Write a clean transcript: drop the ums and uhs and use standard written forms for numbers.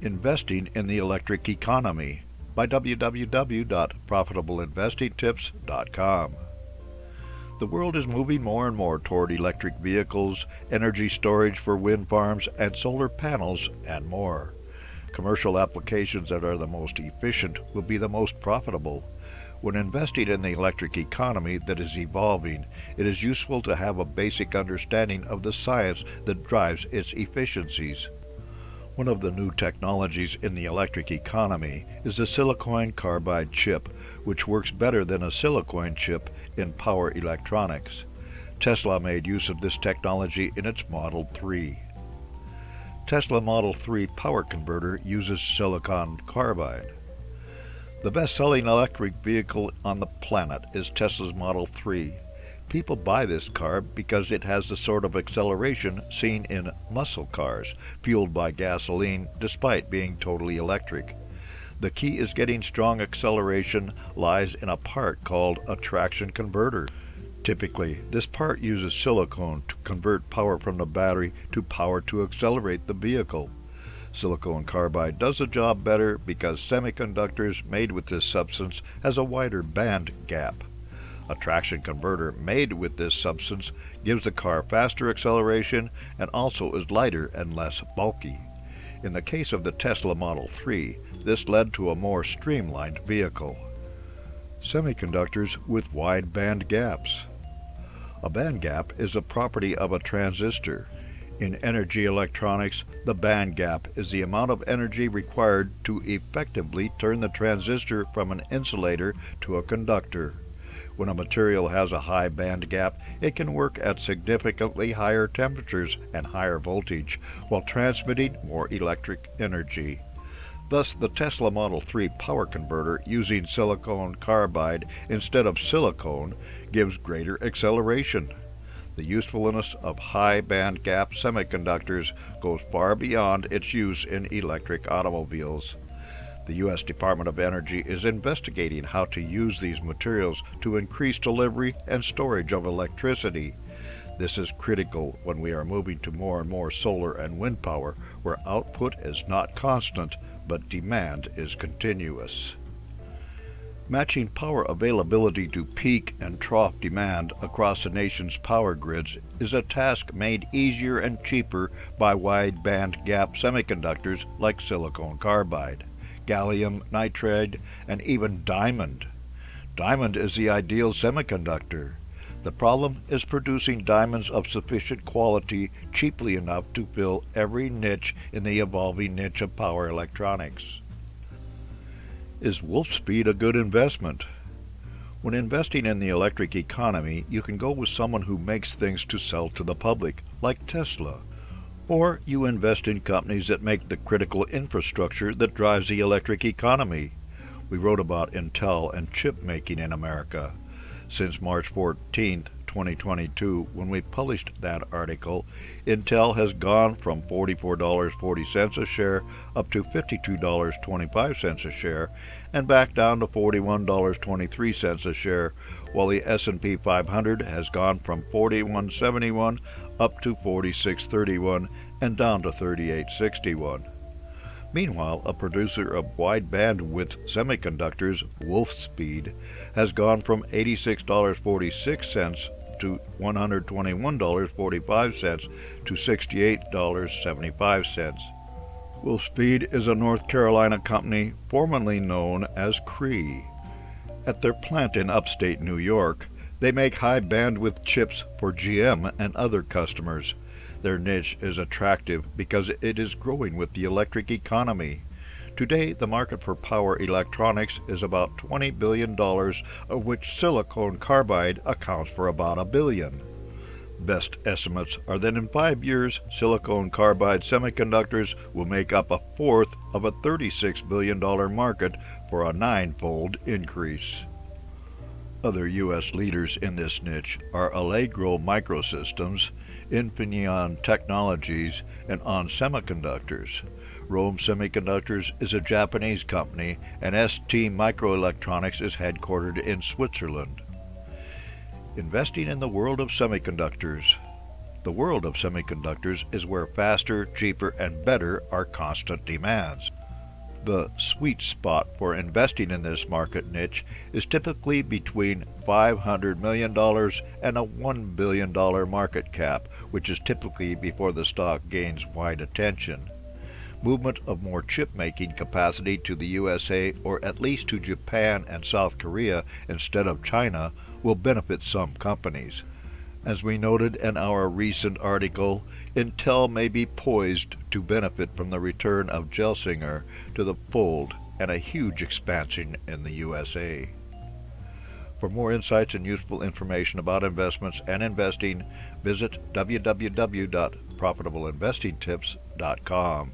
Investing in the Electric Economy by www.profitableinvestingtips.com. The world is moving more and more toward electric vehicles, energy storage for wind farms and solar panels, and more. Commercial applications that are the most efficient will be the most profitable. When investing in the electric economy that is evolving, it is useful to have a basic understanding of the science that drives its efficiencies. One of the new technologies in the electric economy is the silicon carbide chip, which works better than a silicon chip in power electronics. Tesla made use of this technology in its Model 3. Tesla Model 3 power converter uses silicon carbide. The best-selling electric vehicle on the planet is Tesla's Model 3. People buy this car because it has the sort of acceleration seen in muscle cars, fueled by gasoline despite being totally electric. The key is getting strong acceleration lies in a part called a traction converter. Typically, this part uses silicone to convert power from the battery to power to accelerate the vehicle. Silicon carbide does the job better because semiconductors made with this substance has a wider band gap. A traction converter made with this substance gives the car faster acceleration and also is lighter and less bulky. In the case of the Tesla Model 3, this led to a more streamlined vehicle. Semiconductors with wide band gaps. A band gap is a property of a transistor. In energy electronics, the band gap is the amount of energy required to effectively turn the transistor from an insulator to a conductor. When a material has a high band gap, it can work at significantly higher temperatures and higher voltage while transmitting more electric energy. Thus, the Tesla Model 3 power converter using silicon carbide instead of silicone gives greater acceleration. The usefulness of high band gap semiconductors goes far beyond its use in electric automobiles. The U.S. Department of Energy is investigating how to use these materials to increase delivery and storage of electricity. This is critical when we are moving to more and more solar and wind power, where output is not constant, but demand is continuous. Matching power availability to peak and trough demand across the nation's power grids is a task made easier and cheaper by wide band gap semiconductors like silicon carbide, gallium nitride, and even diamond. Diamond is the ideal semiconductor. The problem is producing diamonds of sufficient quality cheaply enough to fill every niche in the evolving niche of power electronics. Is Wolfspeed a good investment? When investing in the electric economy, you can go with someone who makes things to sell to the public, like Tesla. Or you invest in companies that make the critical infrastructure that drives the electric economy. We wrote about Intel and chip making in America. Since March 14, 2022, when we published that article, Intel has gone from $44.40 a share up to $52.25 a share and back down to $41.23 a share, while the S&P 500 has gone from 41.71 up to 46.31 and down to 38.61. Meanwhile, a producer of wide bandwidth semiconductors, Wolfspeed, has gone from $86.46 to $121.45 to $68.75. Wolfspeed is a North Carolina company formerly known as Cree. At their plant in upstate New York, they make high bandwidth chips for GM and other customers. Their niche is attractive because it is growing with the electric economy. Today, the market for power electronics is about $20 billion, of which silicon carbide accounts for about $1 billion. Best estimates are that in 5 years, silicon carbide semiconductors will make up a fourth of a $36 billion market for a 9-fold increase. Other U.S. leaders in this niche are Allegro Microsystems, Infineon Technologies, and ON Semiconductors. Rome Semiconductors is a Japanese company, and ST Microelectronics is headquartered in Switzerland. Investing in the world of semiconductors. The world of semiconductors is where faster, cheaper, and better are constant demands. The sweet spot for investing in this market niche is typically between $500 million and a $1 billion market cap, which is typically before the stock gains wide attention. Movement of more chip-making capacity to the USA or at least to Japan and South Korea instead of China will benefit some companies. As we noted in our recent article, Intel may be poised to benefit from the return of Gelsinger to the fold and a huge expansion in the USA. For more insights and useful information about investments and investing, visit www.profitableinvestingtips.com.